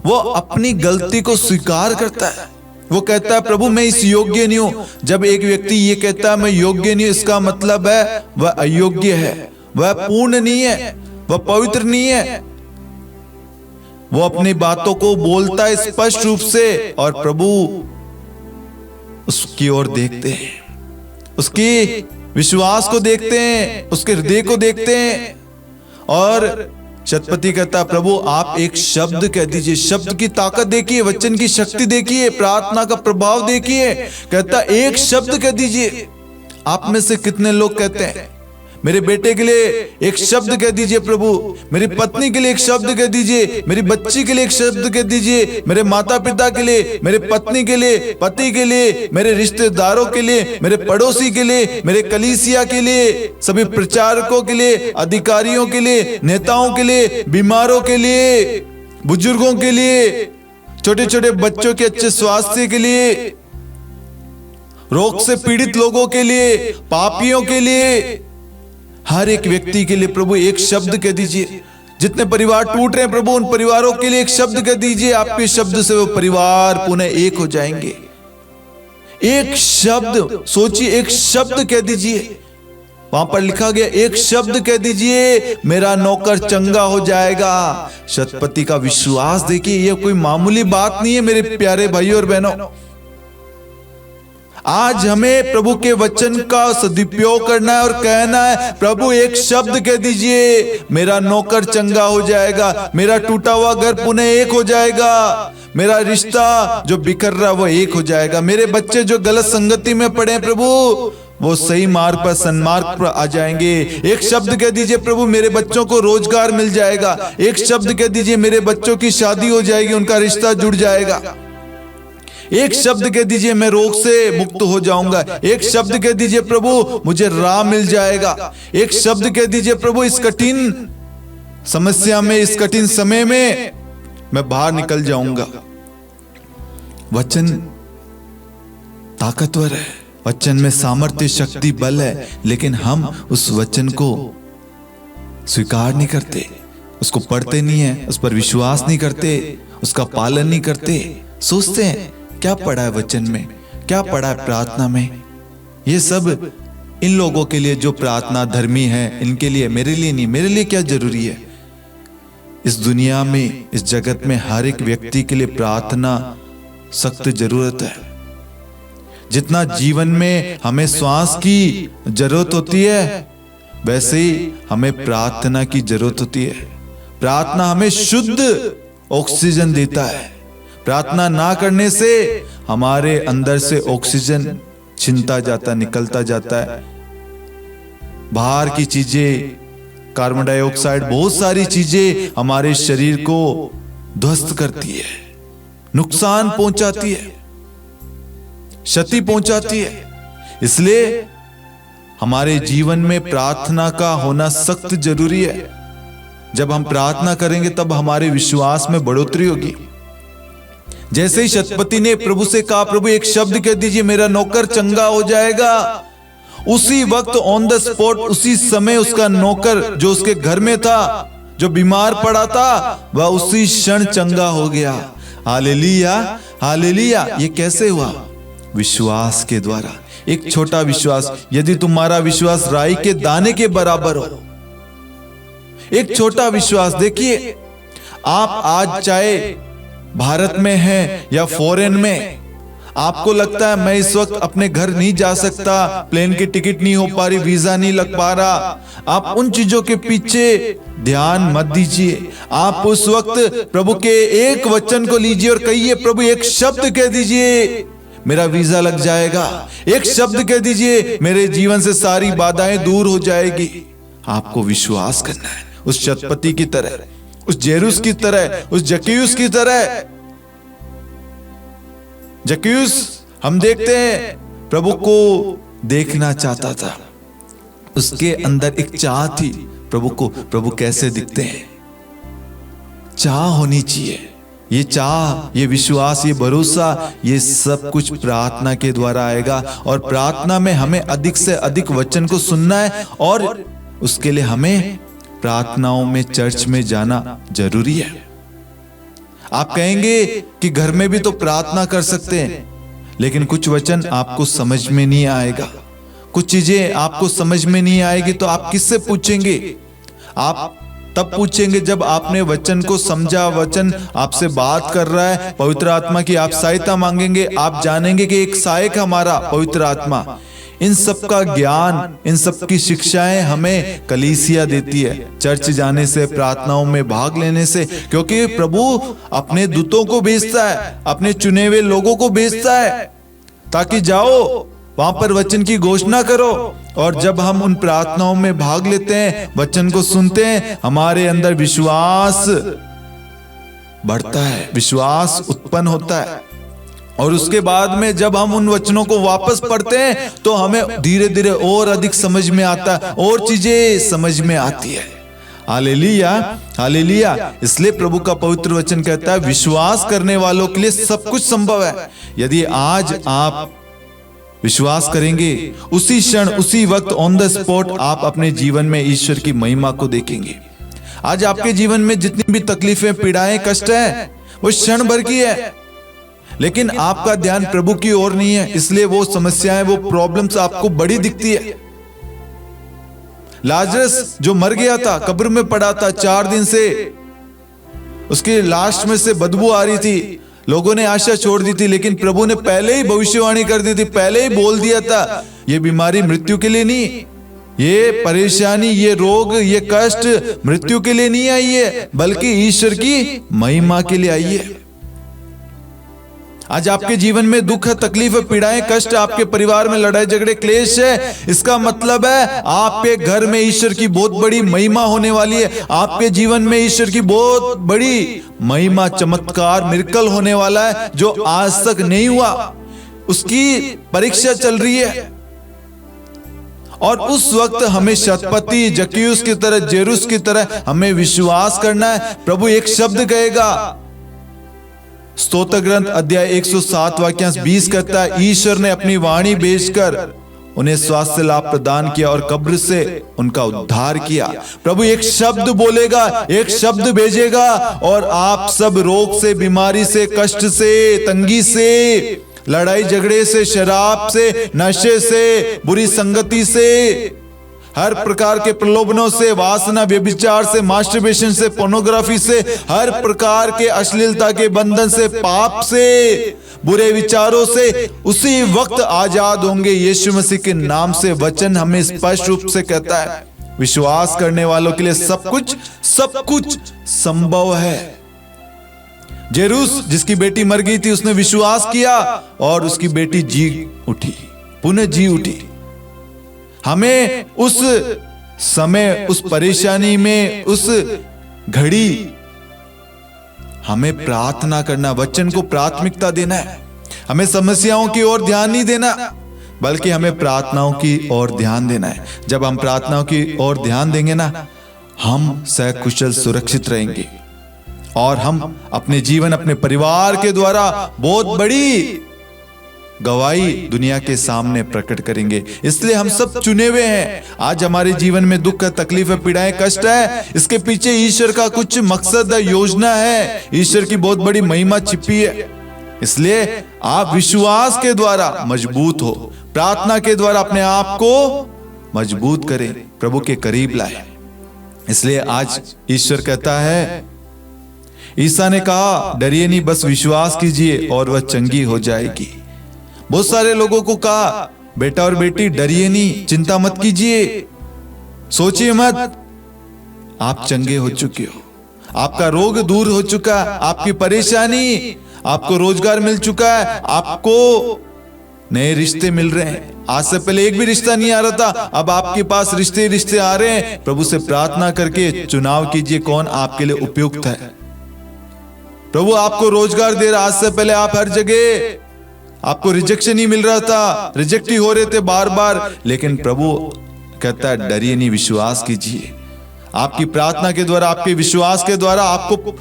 वो अपनी गलती को स्वीकार करता है। वो कहता है प्रभु मैं इस योग्य नहीं हूं। जब एक व्यक्ति ये कहता है मैं योग्य नहीं हूं, इसका मतलब है वह अयोग्य है, वह पूर्ण नहीं है, वह पवित्र नहीं है। वो अपनी बातों को बोलता है स्पष्ट रूप से और प्रभु उसकी ओर देखते हैं, उसकी विश्वास को देखते हैं, उसके हृदय को देखते हैं। और शतपति कहता है प्रभु आप एक शब्द कह दीजिए, शब्द की ताकत देखिए, वचन की शक्ति देखिए, प्रार्थना का प्रभाव देखिए। कहता एक शब्द कह दीजिए। आप में से कितने लोग कहते हैं मेरे बेटे के लिए एक शब्द कह दीजिए प्रभु, मेरी पत्नी के लिए एक शब्द कह दीजिए, मेरी बच्ची के लिए एक शब्द कह दीजिए, मेरे माता पिता के लिए, मेरे पत्नी के लिए, पति के लिए, मेरे रिश्तेदारों के लिए, मेरे पड़ोसी के लिए, मेरे कलीसिया के लिए, सभी प्रचारकों के लिए, अधिकारियों के लिए, नेताओं के लिए, बीमारों के लिए, बुजुर्गों के लिए, छोटे छोटे बच्चों के अच्छे स्वास्थ्य के लिए, रोग से पीड़ित लोगों के लिए, पापियों के लिए, हर एक व्यक्ति के लिए प्रभु एक शब्द कह दीजिए। जितने परिवार टूट रहे हैं प्रभु उन परिवारों के लिए एक शब्द कह दीजिए। आपके शब्द से वो परिवार पुनः एक हो जाएंगे। एक शब्द सोचिए, एक शब्द कह दीजिए। वहां पर लिखा गया एक शब्द कह दीजिए मेरा नौकर चंगा हो जाएगा। शतपति का विश्वास देखिए, यह कोई मामूली बात नहीं है मेरे प्यारे भाइयों और बहनों। आज हमें प्रभु के वचन का सदुपयोग करना है और कहना है प्रभु एक शब्द कह दीजिए मेरा नौकर चंगा हो जाएगा, मेरा टूटा हुआ घर पुनः एक हो जाएगा, मेरा रिश्ता जो बिखर रहा वो एक हो जाएगा, मेरे बच्चे जो गलत संगति में पड़े हैं प्रभु वो सही मार्ग पर, सन्मार्ग पर आ जाएंगे। एक शब्द कह दीजिए प्रभु मेरे बच्चों को रोजगार मिल जाएगा। एक शब्द कह दीजिए मेरे बच्चों की शादी हो जाएगी, उनका रिश्ता जुड़ जाएगा। एक शब्द कह दीजिए मैं रोग से मुक्त हो जाऊंगा। एक शब्द कह दीजिए प्रभु मुझे राह मिल जाएगा। एक शब्द कह दीजिए प्रभु इस कठिन समस्या में, इस कठिन समय में मैं बाहर निकल जाऊंगा। वचन ताकतवर है, वचन में सामर्थ्य, शक्ति, बल है, लेकिन हम उस वचन को स्वीकार नहीं करते, उसको पढ़ते नहीं है, उस पर विश्वास नहीं करते, उसका पालन नहीं करते। सोचते हैं क्या पढ़ा है वचन में, क्या पढ़ा है प्रार्थना में। ये सब इन लोगों के लिए जो प्रार्थना धर्मी है, इनके लिए, मेरे लिए नहीं। मेरे लिए क्या जरूरी है? इस दुनिया में, इस जगत में हर एक व्यक्ति के लिए प्रार्थना सख्त जरूरत है। जितना जीवन में हमें श्वास की जरूरत होती है वैसे ही हमें प्रार्थना की जरूरत होती है। प्रार्थना हमें शुद्ध ऑक्सीजन देता है। प्रार्थना ना करने से हमारे अंदर से ऑक्सीजन छिनता जाता, निकलता जाता है। बाहर की चीजें, कार्बन डाइऑक्साइड, बहुत सारी चीजें हमारे शरीर को ध्वस्त करती है, नुकसान पहुंचाती है, क्षति पहुंचाती है। इसलिए हमारे जीवन में प्रार्थना का होना सख्त जरूरी है। जब हम प्रार्थना करेंगे तब हमारे विश्वास में बढ़ोतरी होगी। जैसे ही शतपति ने प्रभु से कहा प्रभु एक शब्द कह दीजिए मेरा नौकर चंगा हो जाएगा, उसी वक्त ऑन द स्पॉट, उसी समय उसका नौकर जो उसके घर में था, जो बीमार पड़ा था, वह उसी क्षण चंगा हो गया। Hallelujah, hallelujah. ये कैसे हुआ? विश्वास के द्वारा। एक छोटा विश्वास, यदि तुम्हारा विश्वास राई के दाने के बराबर हो, एक छोटा विश्वास। देखिए आप आज चाहे भारत में हैं या फॉरेन में, आपको लगता है मैं इस वक्त अपने घर नहीं जा सकता, प्लेन की टिकट नहीं हो पा रही, वीजा नहीं लग पा रहा। आप उन चीजों के पीछे ध्यान मत दीजिए। आप उस वक्त प्रभु के एक वचन को लीजिए और कहिए प्रभु एक शब्द कह दीजिए मेरा वीजा लग जाएगा। एक शब्द कह दीजिए मेरे जीवन से सारी बाधाएं दूर हो जाएगी। आपको विश्वास करना है उस शतपति की तरह, उस जेरुस की तरह, उस जक्कैयुस की तरह। जक्यूस हम देखते हैं प्रभु को देखना चाहता था, उसके अंदर एक चाह थी प्रभु कैसे दिखते हैं, चाह होनी चाहिए। ये चाह, ये विश्वास, ये भरोसा, ये सब कुछ प्रार्थना के द्वारा आएगा। और प्रार्थना में हमें अधिक से अधिक वचन को सुनना है और उसके लिए हमें प्रार्थनाओं में, चर्च में जाना जरूरी है। आप कहेंगे कि घर में भी तो प्रार्थना कर सकते हैं, लेकिन कुछ वचन आपको समझ में नहीं आएगा, कुछ चीजें आपको समझ में नहीं आएगी, तो आप किससे पूछेंगे? आप तब पूछेंगे जब आपने वचन को समझा, वचन आपसे बात कर रहा है, पवित्र आत्मा की आप सहायता मांगेंगे। आप जानेंगे कि एक सहायक हमारा पवित्र आत्मा, इन सब का ज्ञान, इन सब की शिक्षाएं हमें कलीसिया देती है, चर्च जाने से, प्रार्थनाओं में भाग लेने से। क्योंकि प्रभु अपने दूतों को भेजता है, अपने चुने हुए लोगों को भेजता है ताकि जाओ वहां पर वचन की घोषणा करो। और जब हम उन प्रार्थनाओं में भाग लेते हैं, वचन को सुनते हैं, हमारे अंदर विश्वास बढ़ता है, विश्वास उत्पन्न होता है। और उसके बाद में जब हम उन वचनों को वापस पढ़ते हैं तो हमें धीरे धीरे और अधिक समझ में आता है, और चीजें समझ में आती है। Hallelujah, hallelujah. इसलिए प्रभु का पवित्र वचन कहता है विश्वास करने वालों के लिए सब कुछ संभव है। यदि आज आप विश्वास करेंगे, उसी क्षण, उसी वक्त, ऑन द स्पॉट आप अपने जीवन में ईश्वर की महिमा को देखेंगे। आज आपके जीवन में जितनी भी तकलीफें, पीड़ाएं, कष्ट है, वो क्षण भर की है, लेकिन आपका ध्यान प्रभु की ओर नहीं है, इसलिए वो समस्याएं, वो प्रॉब्लम्स आपको बड़ी दिखती है। लाजरस जो मर गया था, कब्र में पड़ा था 4 दिन से, उसके लाश में से बदबू आ रही थी, लोगों ने आशा छोड़ दी थी, लेकिन प्रभु ने पहले ही भविष्यवाणी कर दी थी, पहले ही बोल दिया था, ये बीमारी मृत्यु के लिए नहीं, ये परेशानी, ये रोग, ये कष्ट मृत्यु के लिए नहीं आई है, बल्कि ईश्वर की महिमा के लिए आई है। आज आपके जीवन में दुख है, तकलीफ है, पीड़ाएं, कष्ट, आपके परिवार में लड़ाई झगड़े, क्लेश है, इसका मतलब है आपके घर में ईश्वर की बहुत बड़ी महिमा होने वाली है। आपके जीवन में ईश्वर की बहुत बड़ी महिमा, चमत्कार, मिरेकल होने वाला है, जो आज तक नहीं हुआ, उसकी परीक्षा चल रही है। और उस वक्त हमें शतपति, जक्यूस की तरह, जेरूस की तरह हमें विश्वास करना है। प्रभु एक शब्द कहेगा, स्तोत्र ग्रंथ अध्याय 107 वाक्यांश 20 कहता है, ईश्वर ने अपनी वाणी भेजकर उन्हें स्वास्थ्य लाभ प्रदान किया और कब्र से उनका उद्धार किया। प्रभु एक शब्द बोलेगा, एक शब्द भेजेगा, और आप सब रोग से, बीमारी से, कष्ट से, तंगी से, लड़ाई झगड़े से, शराब से, नशे से, बुरी संगति से, हर प्रकार के प्रलोभनों से, वासना, व्यभिचार से, मास्टरबेशन से, पोर्नोग्राफी से, हर प्रकार के अश्लीलता के बंधन से, पाप से, बुरे विचारों से उसी वक्त आजाद होंगे यीशु मसीह के नाम से। वचन हमें स्पष्ट रूप से कहता है, विश्वास करने वालों के लिए सब कुछ संभव है। जेरूस जिसकी बेटी मर गई थी, उसने विश्वास किया और उसकी बेटी जी उठी, पुनः जी उठी। हमें उस समय, उस परेशानी में, उस घड़ी हमें प्रार्थना करना, वचन को प्राथमिकता देना है। हमें समस्याओं की ओर ध्यान नहीं देना, बल्कि हमें प्रार्थनाओं की ओर ध्यान देना है। जब हम प्रार्थनाओं की ओर ध्यान देंगे ना, हम सकुशल सुरक्षित रहेंगे और हम अपने जीवन, अपने परिवार के द्वारा बहुत बड़ी गवाही दुनिया के सामने प्रकट करेंगे। इसलिए हम सब चुने हुए हैं। आज हमारे जीवन में दुख है, तकलीफ है, पीड़ाएं, कष्ट है, इसके पीछे ईश्वर का कुछ मकसद है, योजना है, ईश्वर की बहुत बड़ी महिमा छिपी है। इसलिए आप विश्वास के द्वारा मजबूत हो, प्रार्थना के द्वारा अपने आप को मजबूत करें, प्रभु के करीब लाए। इसलिए आज ईश्वर कहता है, ईसा ने कहा, डरिए नहीं, बस विश्वास कीजिए और वह चंगी हो जाएगी। बहुत सारे लोगों को कहा, बेटा और बेटी डरिए नहीं, चिंता मत कीजिए, सोचिए मत, आप चंगे हो चुके हो, आपका रोग दूर हो चुका, आपकी परेशानी, आपको रोजगार मिल चुका है, आपको नए रिश्ते मिल रहे हैं। आज से पहले एक भी रिश्ता नहीं आ रहा था, अब आपके पास रिश्ते आ रहे हैं। प्रभु से प्रार्थना करके चुनाव कीजिए कौन आपके लिए उपयुक्त है। प्रभु आपको रोजगार दे रहा, आज से पहले आप हर जगह आपको रिजेक्शन ही मिल रहा था, रिजेक्ट ही हो रहे थे बार बार, लेकिन प्रभु कहता है डरिए नहीं, विश्वास कीजिए। आपकी प्रार्थना के द्वारा, आपके विश्वास के द्वारा आपको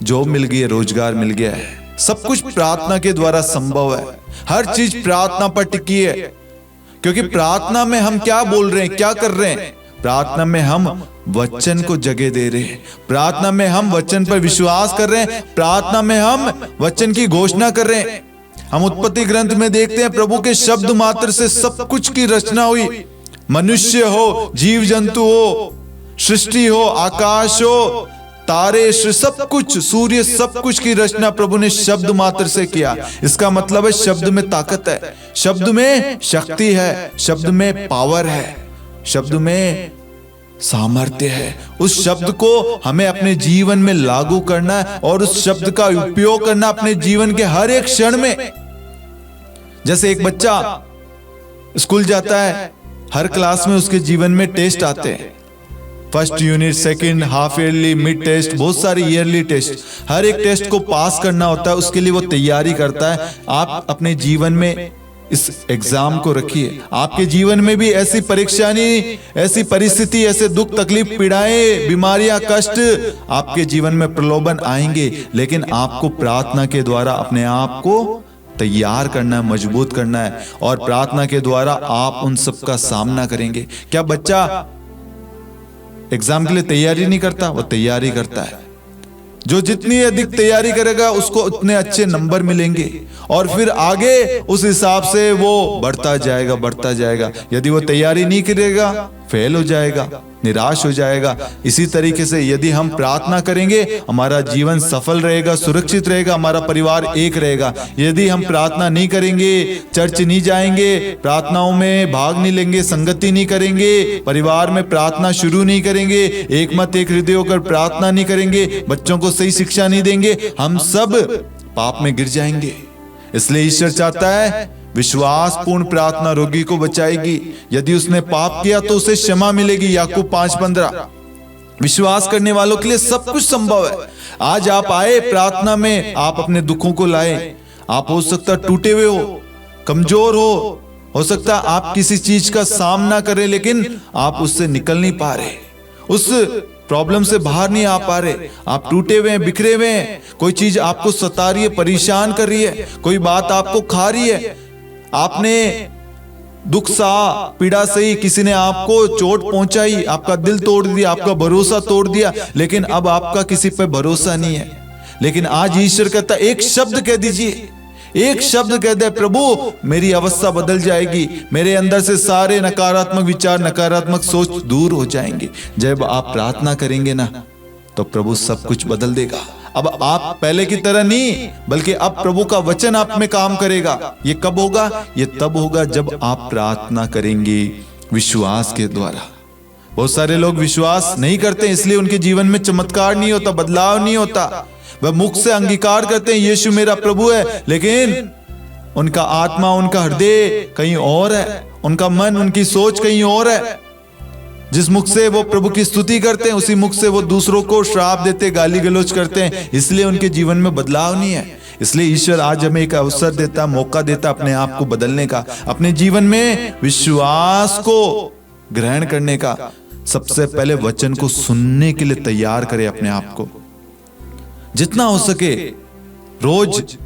जॉब मिल गई है, रोजगार मिल गया है। सब कुछ प्रार्थना के द्वारा संभव है। हर चीज प्रार्थना पर टिकी है, क्योंकि प्रार्थना में हम क्या बोल रहे हैं, क्या कर रहे हैं? प्रार्थना में हम वचन को जगह दे रहे हैं, प्रार्थना में हम वचन पर विश्वास कर रहे हैं, प्रार्थना में हम वचन की घोषणा कर रहे हैं। हम उत्पत्ति ग्रंथ में देखते हैं प्रभु के शब्द मात्र से सब कुछ की रचना हुई। मनुष्य हो, जीव जंतु हो, सृष्टि हो, आकाश हो, तारे, सब कुछ, सूर्य, सब कुछ की रचना प्रभु ने शब्द मात्र से किया। इसका मतलब है शब्द में ताकत है, शब्द में शक्ति है, शब्द में पावर है, शब्द में सामर्थ्य है। उस शब्द को हमें अपने जीवन में लागू करना है और उस शब्द का उपयोग करना अपने जीवन के हर एक क्षण में। जैसे एक बच्चा स्कूल जाता है, हर क्लास में उसके जीवन में टेस्ट आते हैं, first unit, second, half yearly, mid test, बहुत सारे ईयरली टेस्ट। हर एक टेस्ट को पास करना होता है, उसके लिए वो तैयारी करता है। आप अपने जीवन में इस एग्जाम को रखिए। आपके जीवन में भी ऐसी परेशानी, ऐसी परिस्थिति, ऐसे दुख, तकलीफ, पीड़ाएं, बीमारियां, कष्ट, आपके जीवन में प्रलोभन आएंगे, लेकिन आपको प्रार्थना के द्वारा अपने आप को तैयार करना है, मजबूत करना है, और प्रार्थना के द्वारा आप उन सब का सामना करेंगे। क्या बच्चा एग्जाम के लिए तैयारी नहीं करता? वो तैयारी करता है। जो जितनी अधिक तैयारी करेगा उसको उतने अच्छे नंबर मिलेंगे, और फिर आगे उस हिसाब से वो बढ़ता जाएगा, बढ़ता जाएगा। यदि वो तैयारी नहीं करेगा, फेल हो जाएगा, निराश हो जाएगा। इसी तरीके से यदि हम प्रार्थना करेंगे, हमारा जीवन सफल रहेगा, सुरक्षित रहेगा, हमारा परिवार एक रहेगा। यदि हम प्रार्थना नहीं करेंगे, चर्च नहीं जाएंगे, प्रार्थनाओं में भाग नहीं लेंगे, संगति नहीं करेंगे, परिवार में प्रार्थना शुरू नहीं करेंगे, एक मत एक हृदय होकर प्रार्थना नहीं करेंगे, बच्चों को सही शिक्षा नहीं देंगे, हम सब पाप में गिर जाएंगे। इसलिए ईश्वर चाहता है विश्वास पूर्ण प्रार्थना रोगी को बचाएगी। यदि उसने पाप किया तो उसे क्षमा मिलेगी, याकूब 5:15। विश्वास करने वालों के लिए सब कुछ संभव है। आज आप आए प्रार्थना में, आप अपने दुखों को लाए। आप हो सकता टूटे हुए हो, कमजोर हो सकता आप किसी चीज का सामना करें, लेकिन आप उससे निकल नहीं पा रहे, उस प्रॉब्लम से बाहर नहीं आ पा रहे। आप टूटे हुए हैं, बिखरे हुए हैं, कोई चीज आपको सता रही है, परेशान कर रही है, कोई बात आपको खा रही है। आपने दुख सहा, पीड़ा सही, किसी ने आपको चोट पहुंचाई, आपका दिल तोड़ दिया, आपका भरोसा तोड़ दिया, लेकिन अब आपका किसी पर भरोसा नहीं है। लेकिन आज ईश्वर कहता है एक शब्द कह दीजिए, एक शब्द कह दे, प्रभु मेरी अवस्था बदल जाएगी, मेरे अंदर से सारे नकारात्मक विचार, नकारात्मक सोच दूर हो जाएंगे। जब आप प्रार्थना करेंगे ना, तो प्रभु सब कुछ बदल देगा। अब आप पहले की तरह नहीं, बल्कि अब प्रभु का वचन आप में काम करेगा। ये कब होगा? ये तब होगा जब आप प्रार्थना करेंगे विश्वास के द्वारा। बहुत सारे लोग विश्वास नहीं करते, इसलिए उनके जीवन में चमत्कार नहीं होता, बदलाव नहीं होता। वह मुख से अंगीकार करते हैं यीशु मेरा प्रभु है, लेकिन उनका आत्मा, उनका हृदय कहीं और है, उनका मन, उनकी सोच कहीं और है। जिस मुख से वो प्रभु की स्तुति करते हैं, उसी मुख से वो दूसरों को श्राप देते, गाली गलौज करते हैं, इसलिए उनके जीवन में बदलाव नहीं है। इसलिए ईश्वर आज हमें एक अवसर देता, मौका देता अपने आप को बदलने का, अपने जीवन में विश्वास को ग्रहण करने का। सबसे पहले वचन को सुनने के लिए तैयार करें अपने आप को। जितना हो सके रोज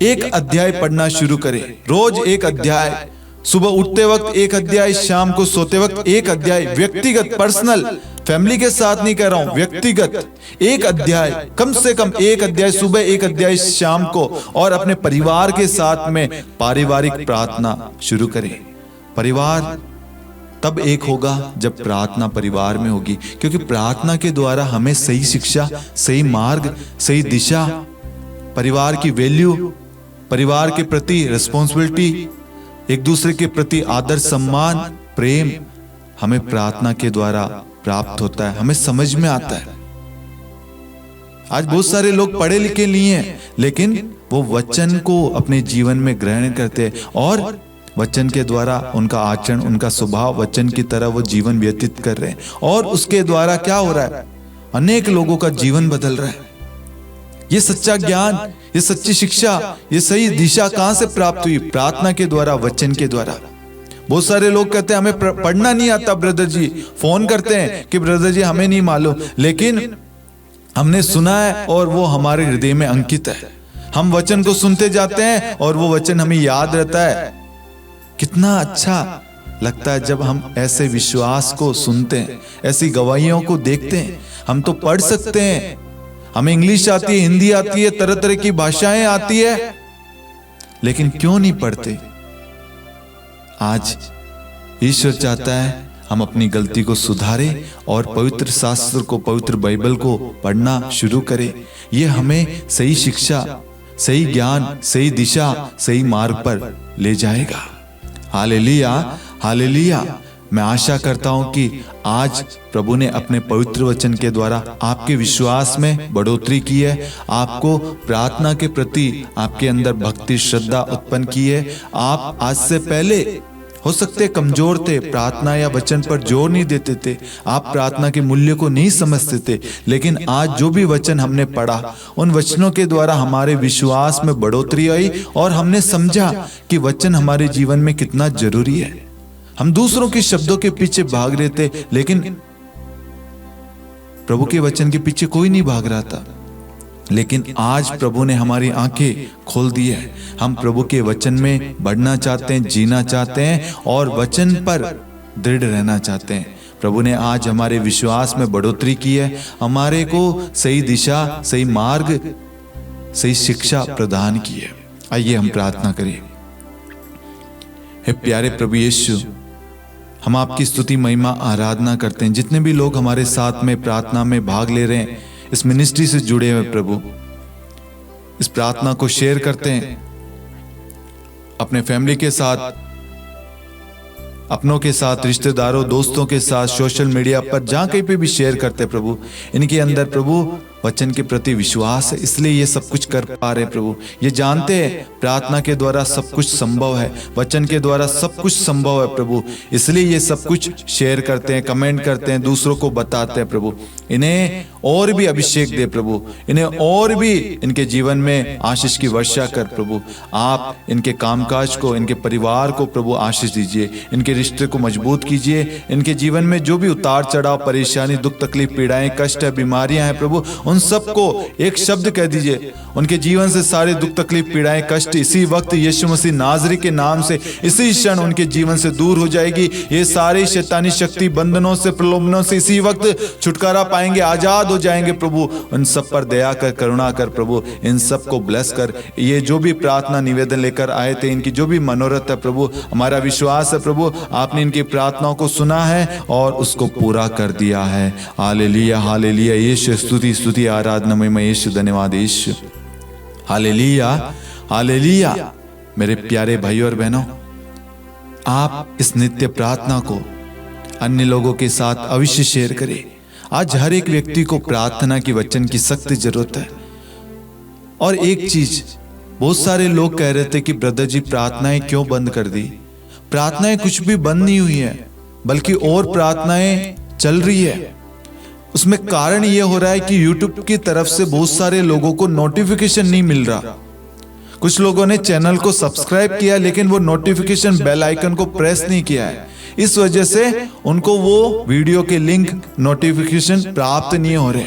एक अध्याय पढ़ना शुरू करें, रोज एक अध्याय, सुबह उठते वक्त एक अध्याय, शाम को सोते वक्त एक अध्याय। व्यक्तिगत, पर्सनल, फैमिली के साथ नहीं कह रहा हूं, व्यक्तिगत एक अध्याय, कम से कम एक अध्याय सुबह, एक अध्याय शाम को, और अपने परिवार के साथ में पारिवारिक प्रार्थना शुरू करें। परिवार तब एक होगा जब प्रार्थना परिवार में होगी, क्योंकि प्रार्थना के द्वारा हमें सही शिक्षा, सही मार्ग, सही दिशा, परिवार की वैल्यू, परिवार के प्रति रिस्पॉन्सिबिलिटी, एक दूसरे के प्रति आदर, सम्मान, प्रेम हमें प्रार्थना के द्वारा प्राप्त होता है, हमें समझ में आता है। आज बहुत सारे लोग पढ़े लिखे नहीं हैं, लेकिन वो वचन को अपने जीवन में ग्रहण करते हैं, और वचन के द्वारा उनका आचरण, उनका स्वभाव वचन की तरह वो जीवन व्यतीत कर रहे हैं, और उसके द्वारा क्या हो रहा है? अनेक लोगों का जीवन बदल रहा है। ये सच्चा ज्ञान, ये सच्ची शिक्षा, ये सही दिशा कहां से प्राप्त हुई? प्रार्थना के द्वारा, वचन के द्वारा। बहुत सारे लोग कहते हैं हमें पढ़ना नहीं आता ब्रदर जी, फोन करते हैं कि ब्रदर जी हमें नहीं मालूम, लेकिन हमने सुना है और वो हमारे हृदय में अंकित है। हम वचन को सुनते जाते हैं और वो वचन हमें याद रहता है। कितना अच्छा लगता है जब हम ऐसे विश्वास को सुनते हैं, ऐसी गवाहियों को देखते हैं। हम तो पढ़ सकते हैं, हमें इंग्लिश आती है, हिंदी आती है, तरह तरह की भाषाएं आती है, लेकिन क्यों नहीं पढ़ते? आज ईश्वर चाहता है हम अपनी गलती को सुधारें और पवित्र शास्त्र को, पवित्र बाइबल को पढ़ना शुरू करें। यह हमें सही शिक्षा, सही ज्ञान, सही दिशा, सही मार्ग पर ले जाएगा। Hallelujah, hallelujah. मैं आशा करता हूं कि आज प्रभु ने अपने पवित्र वचन के द्वारा आपके विश्वास में बढ़ोतरी की है, आपको प्रार्थना के प्रति आपके अंदर भक्ति, श्रद्धा उत्पन्न की है। आप आज से पहले हो सकते कमजोर थे, प्रार्थना या वचन पर जोर नहीं देते थे, आप प्रार्थना के मूल्य को नहीं समझते थे, लेकिन आज जो भी वचन हमने पढ़ा, उन वचनों के द्वारा हमारे विश्वास में बढ़ोतरी आई और हमने समझा कि वचन हमारे जीवन में कितना जरूरी है। हम दूसरों के शब्दों के पीछे भाग रहे थे, लेकिन प्रभु के वचन के पीछे कोई नहीं भाग रहा था। लेकिन आज प्रभु ने हमारी आंखें खोल दी है। हम प्रभु के वचन में बढ़ना चाहते हैं, जीना चाहते हैं और वचन पर दृढ़ रहना चाहते हैं। प्रभु ने आज हमारे विश्वास में बढ़ोतरी की है, हमारे को सही दिशा, सही मार्ग, सही शिक्षा प्रदान की है। आइए हम प्रार्थना करें। हे प्यारे प्रभु यीशु, हम आपकी स्तुति, महिमा, आराधना करते हैं। जितने भी लोग हमारे साथ में प्रार्थना में भाग ले रहे हैं, इस मिनिस्ट्री से जुड़े हुए प्रभु, इस प्रार्थना को शेयर करते हैं अपने फैमिली के साथ, अपनों के साथ, रिश्तेदारों, दोस्तों के साथ, सोशल मीडिया पर, जहां कहीं पे भी शेयर करते हैं प्रभु। इनके अंदर प्रभु वचन के प्रति विश्वास है, इसलिए ये सब कुछ कर पा रहे प्रभु। ये जानते हैं प्रार्थना के द्वारा सब कुछ संभव है, वचन के द्वारा सब कुछ संभव है प्रभु, इसलिए ये सब कुछ शेयर करते हैं, कमेंट करते हैं, दूसरों को बताते हैं प्रभु। इन्हें और भी अभिषेक दे प्रभु, इन्हें और भी इनके जीवन में आशीष की वर्षा कर प्रभु। आप इनके कामकाज को, इनके परिवार को प्रभु आशीष दीजिए, इनके रिश्ते को मजबूत कीजिए। इनके जीवन में जो भी उतार चढ़ाव, परेशानी, दुख, तकलीफ, पीड़ाएं, कष्ट है, बीमारियां हैं प्रभु, उन सबको एक शब्द कह दीजिए, उनके जीवन से सारे दुख, तकलीफ, पीड़ाएं, कष्ट इसी वक्त यीशु मसीह नाज़री के नाम से इसी क्षण उनके जीवन से दूर हो जाएगी। ये सारी शैतानी शक्ति, बंधनों से, प्रलोभनों से इसी वक्त छुटकारा पाएंगे, आजाद हो जाएंगे प्रभु। उन सब पर दया कर, करुणा कर प्रभु, इन सबको ब्लेस कर। ये जो भी प्रार्थना निवेदन लेकर आए थे, इनकी जो भी मनोरथ है प्रभु, हमारा विश्वास है प्रभु, आपने इनकी प्रार्थनाओं को सुना है और उसको पूरा कर दिया है। Hallelujah, hallelujah. यीशु स्तुति, स्तुति, आराधना में यीशु, धन्यवाद यीशु। Hallelujah, hallelujah. मेरे प्यारे भाइयों और बहनों, आप इस नित्य प्रार्थना को अन्य लोगों के साथ अवश्य शेयर करें। आज हर एक व्यक्ति को प्रार्थना की, वचन की सख्त जरूरत है। और एक चीज, बहुत सारे लोग कह रहे थे कि ब्रदर जी प्रार्थनाएं क्यों बंद कर दी? प्रार्थनाएं कुछ भी बंद नहीं हुई है, बल्कि और प्रार्थनाएं चल रही है। उसमें कारण यह हो रहा है कि YouTube की तरफ से बहुत सारे लोगों को नोटिफिकेशन नहीं मिल रहा। कुछ लोगों ने चैनल को सब्सक्राइब किया, लेकिन वो नोटिफिकेशन बेल आइकन को प्रेस नहीं किया है। इस वजह से उनको वो वीडियो के लिंक, नोटिफिकेशन प्राप्त नहीं हो रहे,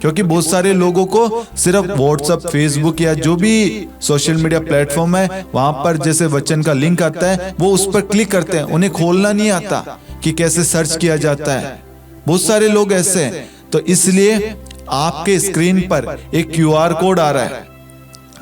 क्योंकि बहुत सारे लोगों को सिर्फ व्हाट्सएप, फेसबुक या जो भी सोशल मीडिया प्लेटफॉर्म है, वहां पर जैसे वचन का लिंक आता है, वो उस पर क्लिक करते हैं, उन्हें खोलना नहीं आता कि कैसे सर्च किया जाता है। बहुत सारे लोग ऐसे हैं। तो इसलिए आपके स्क्रीन पर एक QR कोड आ रहा है,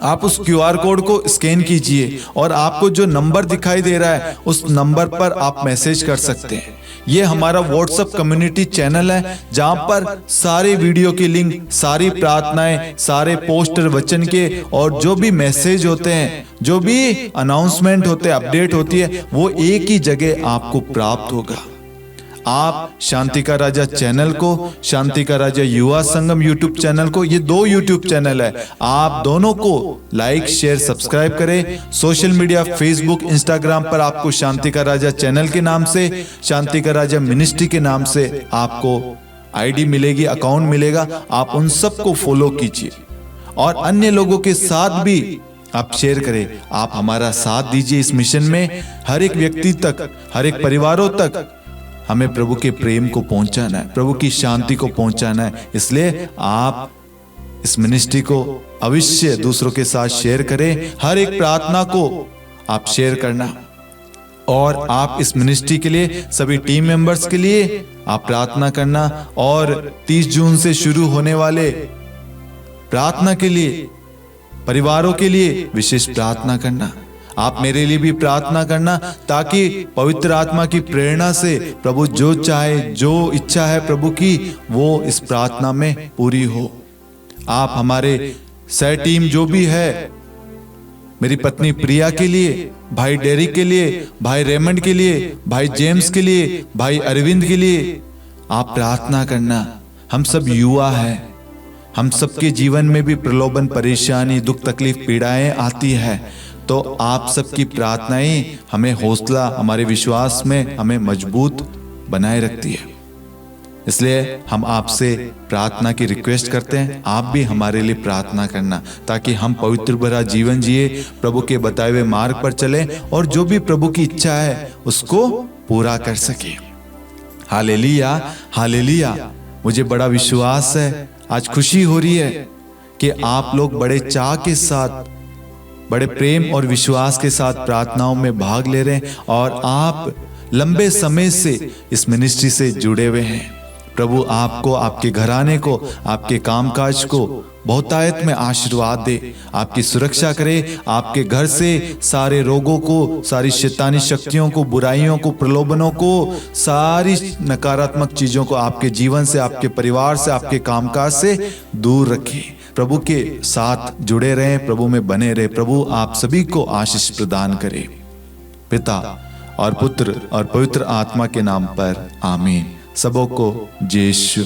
आप उस QR कोड को स्कैन कीजिए और आपको जो नंबर दिखाई दे रहा है, उस नंबर पर आप मैसेज कर सकते हैं। ये हमारा व्हाट्सएप कम्युनिटी चैनल है, जहां पर सारे वीडियो की लिंक, सारी प्रार्थनाएं, सारे पोस्टर वचन के और जो भी मैसेज होते हैं, जो भी अनाउंसमेंट होते हैं, अपडेट होती है, वो एक ही जगह आपको प्राप्त होगा। आप शांति का राजा चैनल को, शांति का राजा युवा संगम YouTube चैनल को, ये 2 YouTube चैनल है, आप दोनों को लाइक, शेयर, सब्सक्राइब करें। सोशल मीडिया, फेसबुक, इंस्टाग्राम पर आपको शांति का राजा चैनल के नाम से, शांति का राजा मिनिस्ट्री के नाम से आपको ID मिलेगी, अकाउंट मिलेगा। आप उन सबको फॉलो कीजिए और अन्य लोगों के साथ भी आप शेयर करें। आप हमारा साथ दीजिए इस मिशन में। हर एक व्यक्ति तक, हर एक परिवारों तक हमें प्रभु के प्रेम को पहुंचाना है, प्रभु की शांति को पहुंचाना है। इसलिए आप इस मिनिस्ट्री को अवश्य दूसरों के साथ शेयर करें। हर एक प्रार्थना को आप शेयर करना, और आप इस मिनिस्ट्री के लिए, सभी टीम मेंबर्स के लिए आप प्रार्थना करना। और 30 जून से शुरू होने वाले प्रार्थना के लिए, परिवारों के लिए विशेष प्रार्थना करना। आप मेरे लिए भी प्रार्थना करना, ताकि पवित्र आत्मा की प्रेरणा से प्रभु जो चाहे, जो इच्छा है प्रभु की, वो इस प्रार्थना में पूरी हो। आप हमारे सह टीम जो भी है, मेरी पत्नी प्रिया के लिए, भाई डेरिक के लिए, भाई रेमंड के लिए, भाई जेम्स के लिए, भाई अरविंद के लिए आप प्रार्थना करना। हम सब युवा हैं, हम सबके जीवन में भी प्रलोभन, परेशानी, दुख, तकलीफ, पीड़ाएं आती है। तो आप सबकी प्रार्थनाएं हमें हौसला, हमारे विश्वास में हमें मजबूत बनाए रखती है। इसलिए हम आपसे प्रार्थना की रिक्वेस्ट करते हैं, आप भी हमारे लिए प्रार्थना करना, ताकि हम पवित्र भरा जीवन जिए, प्रभु के बताए हुए मार्ग पर चलें और जो भी प्रभु की इच्छा है उसको पूरा कर सके। Hallelujah, hallelujah. मुझे बड़ा विश्वास है, आज खुशी हो रही है कि आप लोग बड़े चाह के साथ, बड़े प्रेम और विश्वास के साथ प्रार्थनाओं में भाग ले रहे हैं, और आप लंबे समय से इस मिनिस्ट्री से जुड़े हुए हैं। प्रभु आपको, आपके घराने को, आपके कामकाज को बहुतायत में आशीर्वाद दे, आपकी सुरक्षा करे, आपके घर से सारे रोगों को, सारी शैतानी शक्तियों को, बुराइयों को, प्रलोभनों को, सारी नकारात्मक चीजों को आपके जीवन से, आपके परिवार से, आपके कामकाज से दूर रखे। प्रभु के साथ जुड़े रहें, प्रभु में बने रहे। प्रभु आप सभी को आशीष प्रदान करे, पिता और पुत्र और पवित्र आत्मा के नाम पर, आमीन। सबों को जय यीशु।